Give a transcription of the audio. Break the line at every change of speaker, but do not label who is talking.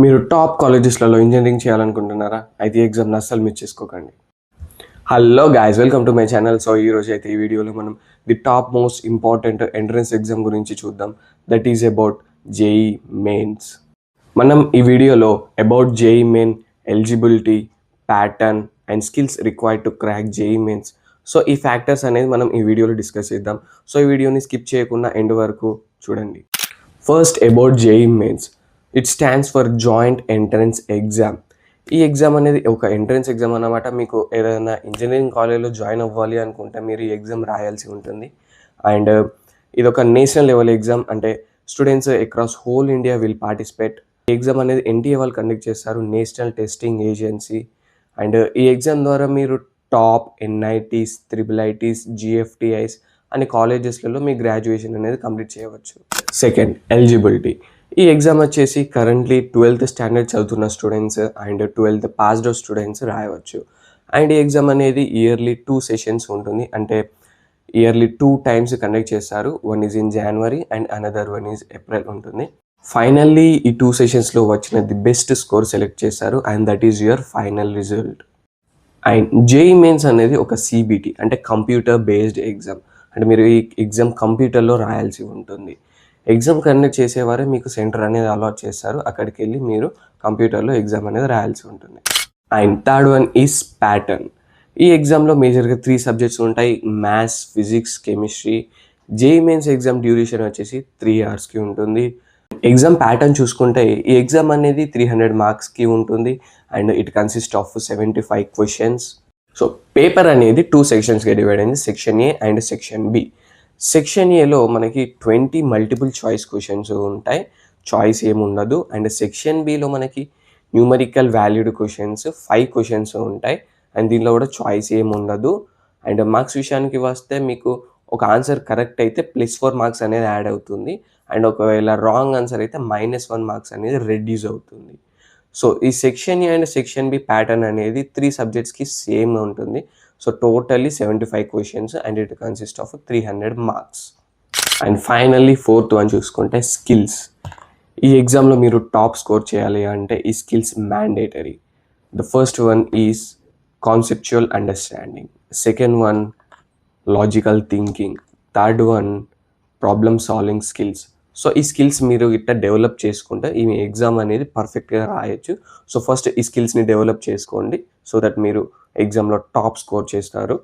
మీరు top కాలేజెస్లలో engineering చేయాలనుకుంటున్నారా? అయితే ఈ ఎగ్జామ్ని అస్సలు మిస్ చేసుకోకండి. Hello guys, welcome to my channel. So ఈరోజు అయితే ఈ వీడియోలో మనం the top most important entrance exam గురించి చూద్దాం. That is about JEE mains. మనం ఈ వీడియోలో about JEE main, eligibility, pattern and skills required to crack JEE mains. So ఈ ఫ్యాక్టర్స్ అనేది మనం ఈ వీడియోలో డిస్కస్ చేద్దాం. సో ఈ వీడియోని స్కిప్ చేయకుండా ఎండ్ వరకు చూడండి. First about JEE mains. It stands for joint entrance exam. ఈ ఎగ్జామ్ అనేది ఒక ఎంట్రన్స్ ఎగ్జామ్ అన్నమాట. మీకు ఏదైనా ఇంజనీరింగ్ కాలేజ్లో జాయిన్ అవ్వాలి అనుకుంటే మీరు ఈ ఎగ్జామ్ రాయాల్సి ఉంటుంది. అండ్ ఇది ఒక నేషనల్ లెవెల్ ఎగ్జామ్, అంటే students across whole India will participate. ఈ ఎగ్జామ్ అనేది ఎన్టీఏ వాళ్ళు కండక్ట్ చేస్తారు, నేషనల్ టెస్టింగ్ ఏజెన్సీ. అండ్ ఈ ఎగ్జామ్ ద్వారా మీరు top NITs, triple ITs, GFTIs అనే కాలేజెస్లలో మీ గ్రాడ్యుయేషన్ అనేది కంప్లీట్ చేయవచ్చు. Second, eligibility. ఈ ఎగ్జామ్ వచ్చేసి కరెంట్లీ 12th స్టాండర్డ్ చదువుతున్న students and 12th passed out students రాయవచ్చు. అండ్ ఈ ఎగ్జామ్ అనేది ఇయర్లీ 2 సెషన్స్ ఉంటుంది, అంటే ఇయర్లీ 2 టైమ్స్ కండక్ట్ చేస్తారు. One is in January and another one is April ఉంటుంది. ఫైనల్లీ ఈ 2 సెషన్స్లో వచ్చిన ది బెస్ట్ స్కోర్ సెలెక్ట్ చేస్తారు and that is your final result. And JEE mains అనేది ఒక సిబిటి, అంటే కంప్యూటర్ బేస్డ్ ఎగ్జామ్. అంటే మీరు ఈ ఎగ్జామ్ కంప్యూటర్లో రాయాల్సి ఉంటుంది. ఎగ్జామ్ కండక్ట్ చేసేవారే మీకు సెంటర్ అనేది అలాట్ చేస్తారు, అక్కడికి వెళ్ళి మీరు కంప్యూటర్లో ఎగ్జామ్ అనేది రాయాల్సి ఉంటుంది. And third one is pattern. ఈ ఎగ్జామ్లో మేజర్గా 3 సబ్జెక్ట్స్ ఉంటాయి: maths, physics, chemistry. JEE mains exam duration వచ్చేసి 3 అవర్స్కి ఉంటుంది. ఎగ్జామ్ ప్యాటర్న్ చూసుకుంటే ఈ ఎగ్జామ్ అనేది 300 మార్క్స్కి ఉంటుంది and it consist of 75 questions. So paper అనేది 2 సెక్షన్స్గా డివైడ్ అయింది, section A and section B. Section ఏలో మనకి 20 మల్టిపుల్ చాయిస్ క్వశ్చన్స్ ఉంటాయి, చాయిస్ ఏముండదు. అండ్ సెక్షన్ బిలో మనకి న్యూమరికల్ వాల్యూడ్ క్వశ్చన్స్ 5 క్వశ్చన్స్ ఉంటాయి అండ్ దీనిలో కూడా చాయిస్ ఏముండదు. అండ్ మార్క్స్ విషయానికి వస్తే మీకు ఒక ఆన్సర్ కరెక్ట్ అయితే +4 మార్క్స్ అనేది యాడ్ అవుతుంది అండ్ ఒకవేళ రాంగ్ ఆన్సర్ అయితే -1 మార్క్స్ అనేది రెడ్యూస్ అవుతుంది. సో ఈ section A and section B pattern అనేది 3 సబ్జెక్ట్స్కి సేమ్ ఉంటుంది. So totally 75 questions and it consist of 300 marks. And finally fourth one చూసుకుంటే స్కిల్స్. ఈ ఎగ్జామ్లో మీరు టాప్ స్కోర్ చేయాలి అంటే ఈ skills mandatory. The first one is conceptual understanding, second one logical thinking, third one problem solving skills. So ఈ skills మీరు ఇట్లా డెవలప్ చేసుకుంటే ఈ ఎగ్జామ్ అనేది పర్ఫెక్ట్గా రాయొచ్చు. సో ఫస్ట్ ఈ స్కిల్స్ని డెవలప్ చేసుకోండి సో దట్ మీరు ఎగ్జామ్లో టాప్ స్కోర్ చేస్తారు.